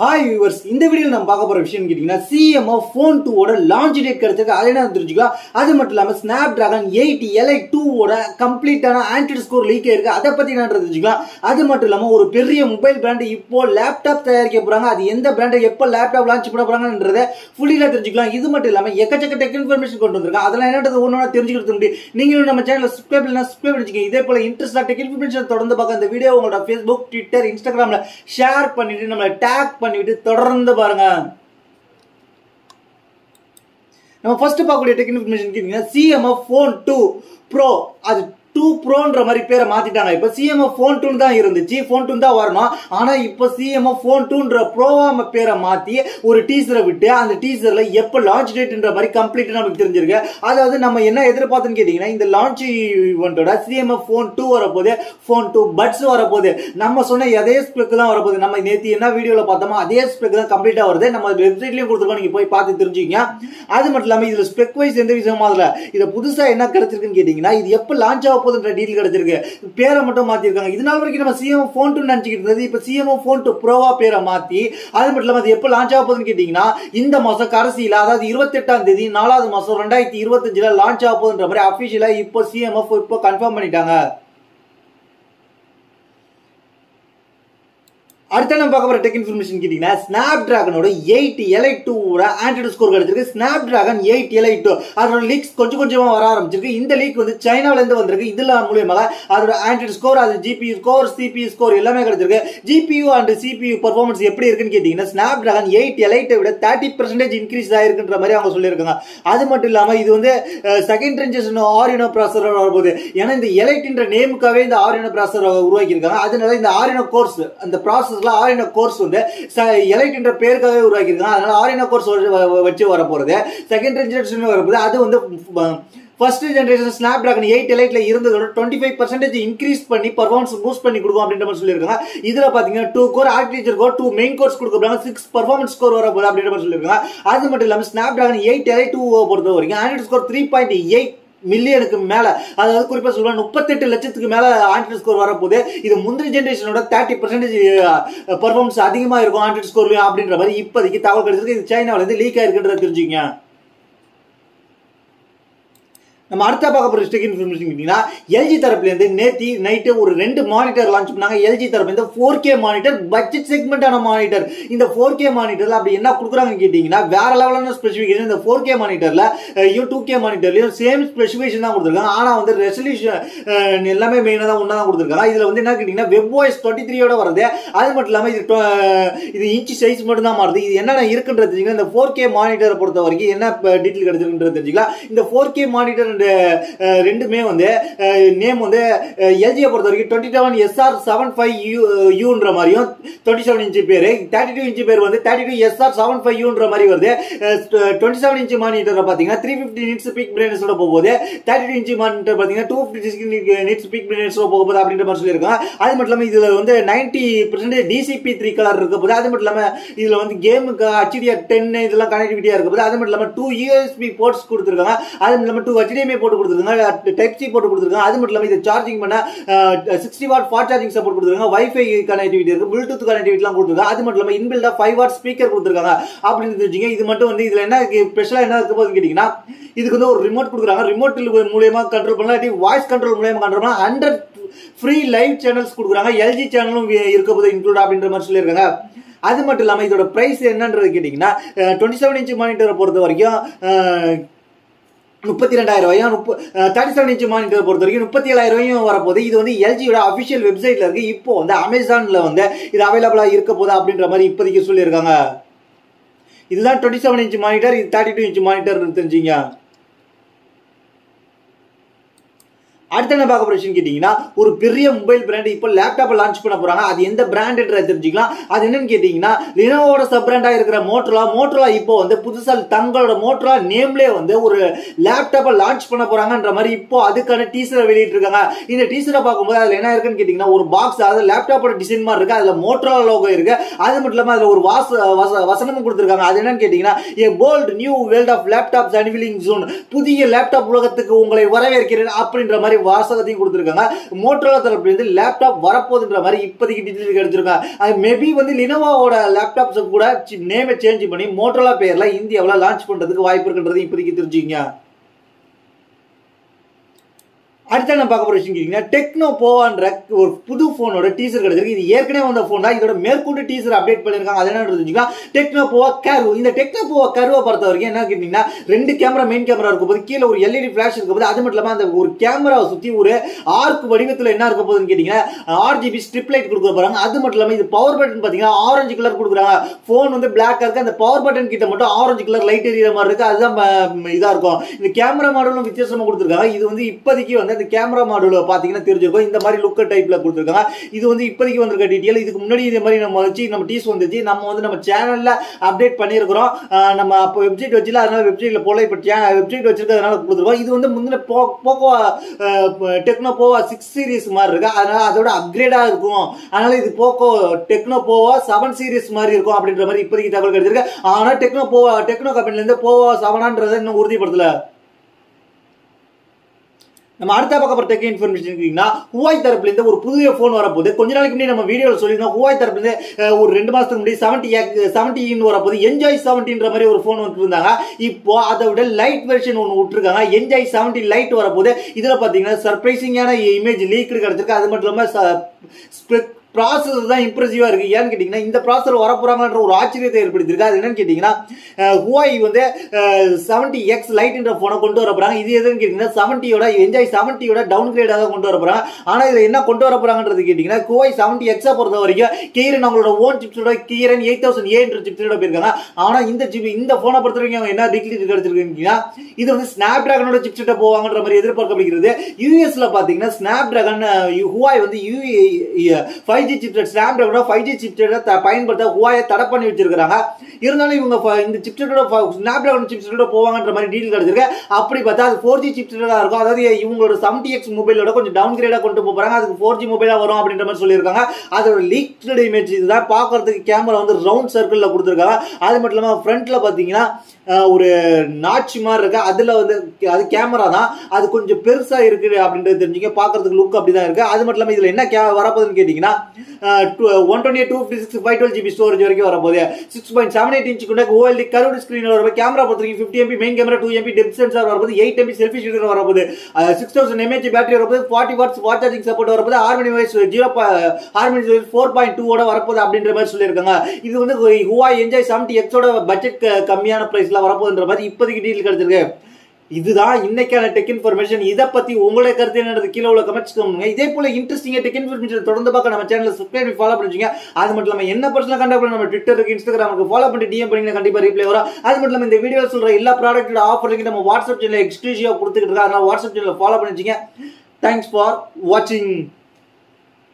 Hi viewers, இந்த வீடியோவில் நம்ம பார்க்க போற விஷயம் கேட்டீங்கன்னா CMF Phone 2 ஓட லான்ச் டேட் கிடைச்சிருக்கு. அதை என்ன தெரிஞ்சுக்கலாம். அது மட்டும் இல்லாம Snapdragon 8 Elite 2 ஓட கம்ப்ளீட்டான ஆண்ட்ராய்டு ஸ்கோர் லீக் இருக்கு. அதை பத்தி என்ன தெரிஞ்சுக்கலாம். அது மட்டும் இல்லாம ஒரு பெரிய மொபைல் பிராண்ட் இப்போ லேப்டாப் தயாரிக்க போறாங்க. அது எந்த பிராண்ட் எப்போ லேப்டாப் லான்ச் பண்ண போறாங்கன்றத ஃபுல்லா தெரிஞ்சுக்கலாம். இது மட்டும் இல்லாம எக்கச்சக்க டெக் இன்ஃபர்மேஷன் கொண்டு வந்திருக்காங்க. அதெல்லாம் என்னன்றது ஒவ்வொன்றா தெரிஞ்சுக்கிறது முடியும். நீங்களும் நம்ம சேனலை சப்ஸ்கிரைப் பண்ணலாம், சப்ஸ்கிரைப் பண்ணிக்கோங்க. இதே போல இன்ட்ரெஸ்டா டெக் இன்ஃபர்மேஷன் தொடர்ந்து பார்க்க இந்த வீடியோ உங்களோட Facebook, Twitter, Instagramல ஷேர் பண்ணிட்டு நம்மள டேக் பண்ணிட்டு தொடர்ந்து பாருங்க. நம்ம ஃபர்ஸ்ட் பார்க்கக்கூடிய டெக் இன்ஃபர்மேஷன் கேட்டீங்கன்னா CMF Phone 2 Pro அது 2 Proன்ற மாதிரி பேரை மாத்திட்டாங்க. இப்ப CMF Phone 2 தான் இருந்துச்சு, Phone 2 தான் வரணும். ஆனா இப்ப CMF Phone 2ன்ற ப்ரோவா பேரை மாத்தி ஒரு டீசரை விட்டு அந்த டீசர்ல எப்ப லான்ச் டேட்ன்ற மாதிரி கம்ப்ளீட்டா நமக்கு தெரிஞ்சிருக்கு. அதாவது நம்ம என்ன எதிர்பார்த்தோம்னு கேட்டீங்கன்னா, இந்த லான்ச் ஈவென்ட்டோட CMF Phone 2 வரப்போது, Phone 2 பட்ஸ் வரப்போது, நம்ம சொன்ன அதே ஸ்பெக் தான் வரப்போது. நம்ம நேத்து என்ன வீடியோல பார்த்தோமோ அதே ஸ்பெக் தான் கம்ப்ளீட்டா வருது. நம்ம வெப்சைட்லயும் கொடுத்துருக்கோம், நீங்க போய் பார்த்து தெரிஞ்சுக்கங்க. அது மட்டும் இல்லாம இதுல ஸ்பெக் வைஸ் எந்த விஷயமா இல்ல. இது புதுசா என்ன கிடைச்சிருக்குன்னு கேட்டீங்கன்னா, இது எப்ப லான்ச் ஆக போகுதுன்ற டீடைல் கிடைச்சிருக்கு. பேரை மட்டும் மாத்தி இருக்காங்க. இதனால வரைக்கும் நம்ம CMF Phone 2 நினைச்சிட்டு இருந்தது, இப்ப CMF Phone 2 Proவா பேரை மாத்தி, அது மட்டும் இல்லாம அது எப்ப லான்ச் ஆக போகுதுன்னு கேட்டீங்கன்னா, இந்த மாசம் கடைசியில, அதாவது 28ஆம் தேதி 4வது மாசம் 2025ல லான்ச் ஆக போகுதுன்ற மாதிரி அபிஷியலா இப்போ CMF இப்போ கன்ஃபார்ம் பண்ணிட்டாங்க. அடுத்த நம்ம பார்க்க போற டெக் இன்ஃபர்மேஷன் கேட்டீங்கன்னா, Snapdragonோட 8 Elite 2 ஓட ஆண்ட்ராய்டு ஸ்கோர் கிடைச்சிருக்கு. Snapdragon 8 Elite 2 அதோட லீக்ஸ் கொஞ்சம் கொஞ்சமா வர ஆரம்பிச்சிருக்கு. இந்த லீக் வந்து சைனால இருந்து வந்திருக்கு. இதுல மூலமாக அதோட ஆண்ட்ராய்டு ஸ்கோர், அது GPU ஸ்கோர், CPU ஸ்கோர் எல்லாமே கிடைச்சிருக்கு. GPU அண்ட் CPU பெர்ஃபார்மன்ஸ் எப்படி இருக்குன்னு கேட்டீங்கன்னா, Snapdragon 8 Elite விட 30% இன்க்ரீஸ் ஆயிருக்குன்ற மாதிரி அவங்க சொல்லியிருக்காங்க. அது மட்டும் இல்லாம இது வந்து செகண்ட் ஜெனரேஷன் Adreno ப்ராசஸர் வரப்போகுது. ஏன்னா இந்த Eliteன்ற நேமுக்காவே இந்த Adreno ப்ராசஸர் உருவாக்கி இருக்காங்க. அதனால இந்த Adreno கோர்ஸ், அந்த ப்ராசஸ் Adreno கோர்ஸ் வந்து Elite என்ற பேருக்காகவே உருவாக்கி இருக்காங்க. அதனால Adreno கோர்ஸ் வச்சு வர போறது, செகண்ட் ஜெனரேஷன் வரப்போகுது. அது வந்து ஃபர்ஸ்ட் ஜெனரேஷன் Snapdragon 8 Eliteல இருந்ததோட 25% இன்க்ரீஸ் பண்ணி பெர்ஃபார்மன்ஸ் பூஸ்ட் பண்ணி கொடுக்கும் அப்படின்ற மாதிரி சொல்லியிருக்காங்க. இதுல பாத்தீங்கன்னா 2 core architecture core, 2 main course கொடுக்கறாங்க, 6 பெர்ஃபார்மன்ஸ் ஸ்கோர் வர போகுது அப்படின்ற மாதிரி சொல்லியிருக்காங்க. அது மட்டும் இல்லாம Snapdragon 8 Elite 2 பொறுத்த வரைக்கும் ஆண்ட்ராய்டு ஸ்கோர் 3.8 மில்லியனுக்கு மேல, அதாவது குறிப்பா சொல்லுவாங்க 38 லட்சத்துக்கு மேல ஆண்ட்ராய்டு ஸ்கோர் வரப்போது. இது முந்திரி ஜெனரேஷனோட 30% பெர்ஃபார்மன்ஸ் அதிகமா இருக்கும் ஆண்ட்ராய்டு ஸ்கோர்லயும் அப்படின்ற மாதிரி இப்போதைக்கு தகவல் கிடைச்சிருக்கு. இது சைனால இருந்து லீக் ஆயிருக்குன்றத தெரிஞ்சுக்கங்க. நம்ம அடுத்த பார்க்க போற டெக் இன்ஃபர்மேஷன் கேட்டீங்கன்னா, LG தரப்புல இருந்து நேத்தி நைட்டு ஒரு 2 மானிட்டர் லான்ச் பண்ணாங்க. LG தரப்புல இருந்து 4K மானிட்டர், பட்ஜெட் செக்மெண்டான மானிட்டர். இந்த 4K மானிட்டர்ல அப்படி என்ன கொடுக்குறாங்கன்னு கேட்டீங்கன்னா, வேற லெவலான ஸ்பெசிஃபிகேஷன். இந்த 4K மானிட்டர்ல 2K மானிட்டர்லயும் சேம் ஸ்பெசிஃபிகேஷன் தான் கொடுத்துருக்காங்க. ஆனா வந்து ரெசல்யூஷன் எல்லாமே மெயினா தான் ஒண்ணா தான் கொடுத்துருக்காங்க. இதுல வந்து என்ன கேட்டீங்கன்னா, WebOS 23 ஓட வருது. அது மட்டும் இல்லாம இது இன்ச் சைஸ் மட்டும் தான் மாறுது. இது என்னென்ன இருக்குன்றது தெரிஞ்சுக்கலாம். இந்த 4K மானிட்டரை பொறுத்த வரைக்கும் என்ன டீடைல் கிடைச்சிருக்குன்றது தெரிஞ்சுக்கலாம். இந்த 4K மானிட்டர் ரெண்டுமே வந்து நேம் வந்து LG பொறுத்த வரைக்கும் 27SR75Uன்ற மாதிரியும் 27 இன்ச் பேரு, 32 இன்ச் பேர் வந்து 32SR75Uன்ற மாதிரி வருது. 27 இன்ச் மானிட்டர் பாத்தீங்கன்னா 350 நிட்ஸ் பீக் பிரைட்னஸோட போகுது. 32 இன்ச் மானிட்டர் பாத்தீங்கன்னா 256 நிட்ஸ் பீக் பிரைட்னஸோட போகுது அப்படின்ற மாதிரி சொல்லியிருக்காங்க. அது மட்டும் இல்லாம இதுல வந்து 90% DCP3 கலர் இருக்க போது. அது மட்டும் இல்லாம இதுல வந்து கேமுக்கு HDR10 இதெல்லாம் கனெக்டிவிட்டியா இருக்க போது. அது மட்டும் இல்லாம 2 USB போர்ட்ஸ் கொடுத்திருக்காங்க. அது மட்டும் இல்லாம 2 HDMI போட்டு கொடுத்துருக்காங்க, டைப் சி போட்டு கொடுத்துருக்காங்க. அது மட்டும் இல்லாம இது சார்ஜிங் பண்ண 60 வாட் ஃபாஸ்ட் சார்ஜிங் சப்போர்ட் கொடுத்துருக்காங்க. வைஃபை கனெக்டிவிட்டி இருக்கு, ப்ளூடூத் கனெக்டிவிட்டிலாம் கொடுத்துருக்காங்க. அது மட்டும் இல்லாம இன்பில்டா 5 வாட் ஸ்பீக்கர் கொடுத்துருக்காங்க அப்படின்னு தெரிஞ்சுங்க. இது மட்டும் வந்து இதுல என்ன ஸ்பெஷலா என்ன இருக்க போகுதுன்னு கேட்டீங்கன்னா, இதுக்கு வந்து ஒரு ரிமோட் கொடுக்குறாங்க. ரிமோட் மூலமா கண்ட்ரோல் பண்ணலாம், வாய்ஸ் கண்ட்ரோல் மூலமா கண்ட்ரோல் பண்ணலாம். 100 ஃப்ரீ லைவ் சேனல்ஸ் கொடுக்குறாங்க. LG சேனலும் இருக்க போது இன்க்ளூட் அப்படின்ற மாதிரி சொல்லியிருக்காங்க. அது மட்டும் இல்லாம இதோட பிரைஸ் என்னன்றது கேட்டீங்கன்னா, 27 இன்ச் மானிட்டரை பொறுத்த வரைக்கும் 32,000, 37 இன்ச் மானிட்டர் பொறுத்த வரைக்கும் 37,000 வரப்போகுது. இது வந்து LGயோட அபிஷியல் வெப்சைட்ல இருக்கு. இப்போ வந்து அமேசான்ல வந்து இது அவைலபிளா இருக்க போகுது அப்படின்ற மாதிரி இப்போதைக்கு சொல்லியிருக்காங்க. இதுதான் 27 இன்ச் மானிட்டர், இது 32 இன்ச் மானிட்டர் தெரிஞ்சுங்க. அடுத்த என்ன பார்க்க போற விஷயம் கேட்டீங்கன்னா, ஒரு பெரிய மொபைல் பிராண்ட் இப்போ லேப்டாப் லான்ச் பண்ண போறாங்க. அது எந்த பிராண்ட்ன்றத தெரிஞ்சுக்கலாம். அது என்னன்னு கேட்டீங்கன்னா, லினோவோட சப் பிராண்டா இருக்கிற மோட்டோரோலா இப்போ வந்து புதுசா தங்களோட மோட்டோரோலா நேம்லயே வந்து ஒரு லேப்டாப் லான்ச் பண்ண போறாங்கன்ற மாதிரி இப்போ அதுக்கான டீசரை வெளியிட்டு இருக்காங்க. இந்த டீசரை பார்க்கும்போது அதுல என்ன இருக்குன்னு கேட்டீங்கன்னா, ஒரு பாக்ஸ், அதாவது லேப்டாப்போட டிசைன் மாதிரி இருக்கு. அதுல மோட்டோரோலா லோகோ இருக்கு. அது மட்டும் இல்லாம அதுல ஒரு வசனமும் கொடுத்திருக்காங்க. அது என்னன்னு கேட்டீங்கன்னா, a bold new world of laptops unveiling soon, புதிய லேப்டாப் உலகத்துக்கு உங்களை வரவேற்கிறேன் அப்படின்ற மாதிரி வாசகத்தையும் கொடுத்துருக்காங்க. மோட்டோரோலா தரப்புல இருந்து லேப்டாப் வரப்போகுதுன்ற மாதிரி இப்போதைக்கு டீடைல் கிடைச்சிருக்காங்க. அது மேபி வந்து லினோவோட லேப்டாப்ஸ் கூட நேமை சேஞ்ச் பண்ணி மோட்டோரோலா பேர்ல இந்தியாவில் லான்ச் பண்றதுக்கு வாய்ப்பு இருக்குன்றது இப்போதைக்கு தெரிஞ்சுக்கங்க. அடுத்த நம்ம பார்க்க போற விஷயம் டெக்னோ போவான்ற ஒரு புது போனோட டீசர் கிடைச்சிருக்கு. இது ஏற்கனவே வந்த போன் தான். இதோட மேற்கொண்டு டீசர் அப்டேட் பண்ணிருக்காங்க. அது என்ன டெக்னோ போவா கர்வ். இந்த டெக்னோ போவா கர்வை பொறுத்த வரைக்கும் என்ன கேட்டீங்கன்னா 2 கேமரா மெயின் கேமரா இருக்கும் போது கீழே ஒரு எல்இடி பிளாஷ் இருக்கும் போது அது மட்டும் இல்லாம அந்த ஒரு கேமராவை சுத்தி ஒரு ஆர்க் வடிவத்தில் என்ன இருக்க போகுதுன்னு கேட்டீங்கன்னா RGB ஸ்ட்ரிப் லைட் கொடுக்க போறாங்க. அது மட்டும் இல்லாம இது பவர் பட்டன் பாத்தீங்கன்னா ஆரஞ்சு கலர் கொடுக்குறாங்க. போன் வந்து பிளாக்கா இருக்கு. அந்த பவர் பட்டன் கிட்ட மட்டும் ஆரஞ்சு கலர் லைட் எரியற மாதிரி இருக்கு. அதுதான் இதா இருக்கும். இந்த கேமரா மாடலும் வித்தியாசமா கொடுத்துருக்காங்க. இது வந்து இப்போதைக்கு வந்து அந்த கேமரா மாடல் பாத்தீங்கன்னா தெரிஞ்சிருக்கும். இந்த மாதிரி லுக் டைப்ல கொடுத்திருக்காங்க. இது வந்து இப்போதைக்கு வந்திருக்க டீடைல். இதுக்கு முன்னாடி இதே மாதிரி நம்ம டீஸ் வந்துச்சு. நம்ம வந்து நம்ம சேனல்ல அப்டேட் பண்ணியிருக்கிறோம். நம்ம அப்போ வெப்சைட் வச்சுல அதனால வெப்சைட்ல போல இப்ப வெப்சைட் வச்சிருக்கிறதுனால கொடுத்துருக்கோம். இது வந்து முந்தின போக்கோ டெக்னோ போவா 6 சீரிஸ் மாதிரி இருக்கு. அதனால அதோட அப்கிரேடா இருக்கும். அதனால இது போக்கோ டெக்னோ போவா 7 சீரிஸ் மாதிரி இருக்கும் அப்படின்ற மாதிரி இப்போதைக்கு தகவல் கிடைச்சிருக்கு. ஆனா டெக்னோ கம்பெனில இருந்து போவா 7 இன்னும் உறுதிப்படுத்தல. நம்ம அடுத்த பக்கம் போற டெக் இன்ஃபர்மேஷன் ஹுவாய் தரப்புல இருந்து ஒரு புதிய போன் வரப்போகுது. கொஞ்ச நாளைக்கு முன்னாடி நம்ம வீடியோல சொல்லியிருந்தோம். ஹுவாய் தரப்புல இருந்து ஒரு 2 மாசத்துக்கு முன்னாடி 70 வரப்போகுது. என்ஜாய் 70ன்ற மாதிரி ஒரு போன் வந்துட்டு இருந்தாங்க. இப்போ அதை விட லைட் வெர்ஷன் ஒன்று விட்டுருக்காங்க. என்ஜாய் 70 லைட் வரப்போகுது. இதுல பாத்தீங்கன்னா சர்ப்ரைசிங்கான இமேஜ் லீக் கிடைச்சிருக்கு. அது மட்டும் இல்லாம ப்ராசஸர் தான் இம்ப்ரெசிவா இருக்கு. ஏன்னு கேட்டீங்கன்னா இந்த ப்ராசஸர் வரப்போறாங்கன்ற ஒரு ஆச்சரியத்தை ஏற்படுத்திருக்கு. அது என்னன்னு கேட்டீங்கன்னா ஹுவாய் வந்து 70X லைட்ன்ற போனை கொண்டு வர போறாங்க. இது எதுன்னு கேட்டீங்கன்னா 70யோட என்ஜாய் 70யோட டவுன் கிரேடா தான் கொண்டு வர போறாங்க. ஆனா இதை என்ன கொண்டு வர போறாங்கன்றது கேட்டீங்கன்னா ஹுவாய் 70X பொறுத்த வரைக்கும் கீரன் அவங்களோட ஓன் சிப்ஸோட கீரன் 8000A சிப்ஸோட போயிருக்காங்க. ஆனா இந்த போனை பொறுத்த வரைக்கும் அவங்க என்ன டிக்ளேர் கிடைச்சிருக்கீங்கன்னா இது வந்து ஸ்னாப் டிராகனோட சிப்ஸெட்ட போவாங்கன்ற மாதிரி எதிர்பார்க்கப்படுகிறது. யூஎஸ்ல பாத்தீங்கன்னா ஸ்னாப் டிராகன் ஹுவாய் வந்து 5G சிப்செட் ஸ்னாப்டிராகனோட 5G சிப்செட்டை பயன்படுத்த ஹுவாயை தடை பண்ணி வச்சிருக்காங்க. இருந்தாலும் இவங்க இந்த சிப்செட்டோட ஸ்னாப்டிராகன் சிப்செட்டோட போவாங்கன்ற மாதிரி டீல் கிடைச்சிருக்கு. அப்படி பார்த்தா அது 4G சிப்செட்டா இருக்கும். அதாவது இவங்களோட 70X மொபைலோட கொஞ்சம் டவுன் கிரேடா கொண்டு போறாங்க. அதுக்கு 4G மொபைலா வரும் அப்படின்ற மாதிரி சொல்லியிருக்காங்க. அதோட லீக்டு இமேஜ் இதுதான். பார்க்கறதுக்கு கேமரா வந்து ரவுண்ட் சர்க்கிள்ல கொடுத்துருக்காங்க. அது மட்டும் இல்லாம ஃப்ரண்ட்ல பாத்தீங்கன்னா ஒரு நாட்சி மாதிரி இருக்கு. அதுல வந்து அது கேமரா தான். அது கொஞ்சம் பெருசா இருக்கு அப்படின்றது தெரிஞ்சுக்க. பார்க்கறதுக்கு லுக் அப்படிதான் இருக்கு. அது மட்டும் இல்லாம இதுல என்ன வரப்போகுதுன்னு கேட்டீங்கன்னா 128 256 512GB ஸ்டோரேஜ் வரைக்கும் வரப்போகுது. 6.78 இன்ச் கொண்ட OLED கர்வ்டு ஸ்கிரீன் வரப்போகுது. கேமரா பொறுத்தவரைக்கும் 50MP main camera 2MP depth sensor வரப்போகுது. 8MP செல்ஃபி ஷூட்டர் வரப்போகுது. 6000 mAh பேட்டரி வரப்போகுது. 40 வாட்ஸ் வாட் சார்ஜிங் சப்போர்ட் வரப்போகுது. ஹார்மோனிவைஸ் 4.2 ஓட வரப்போகுது அப்படின்ற மாதிரி சொல்லியிருக்காங்க. இது வந்து ஹுவாய் என்ஜாய் 70X ஓட பட்ஜெட் கம்மியான பிரைஸ்ல வரப்போகுதுன்ற மாதிரி இப்போதைக்கு டீல் கிடைச்சிருக்கு. இதுதான் இன்னைக்கான டெக் இன்ஃபர்மேஷன். இதை பத்தி உங்களுடைய கருத்து என்னது கீழே உள்ள கமெண்ட்ஸ் பண்ணுங்க. இதே போல இன்ட்ரெஸ்டிங்கா டெக் இன்ஃபர்மேஷன் தொடர்ந்து பார்க்க நம்ம சேனலை சப்ஸ்கிரைப் பண்ணி ஃபாலோ பண்ணிச்சுங்க. அது மட்டும் இல்லாம என்ன பர்சனல் கான்டாக்ட் நம்ம ட்விட்டருக்கு இன்ஸ்டாகிராமுக்கு ஃபாலோ பண்ணி DM பண்ணி கண்டிப்பா ரிப்ளை வரும். அது மட்டும் இல்லாம இந்த வீடியோ சொல்ற எல்லா ப்ராடக்ட்டோட ஆஃபர் நம்ம வாட்ஸ்அப் சேனல்ல எக்ஸ்க்ளூசிவா கொடுத்துக்கிட்டு இருக்கோம். அதனால வாட்ஸ்அப் சேனலை ஃபாலோ பண்ணிச்சுங்க. தேங்க்ஸ் ஃபார் வாட்சிங்.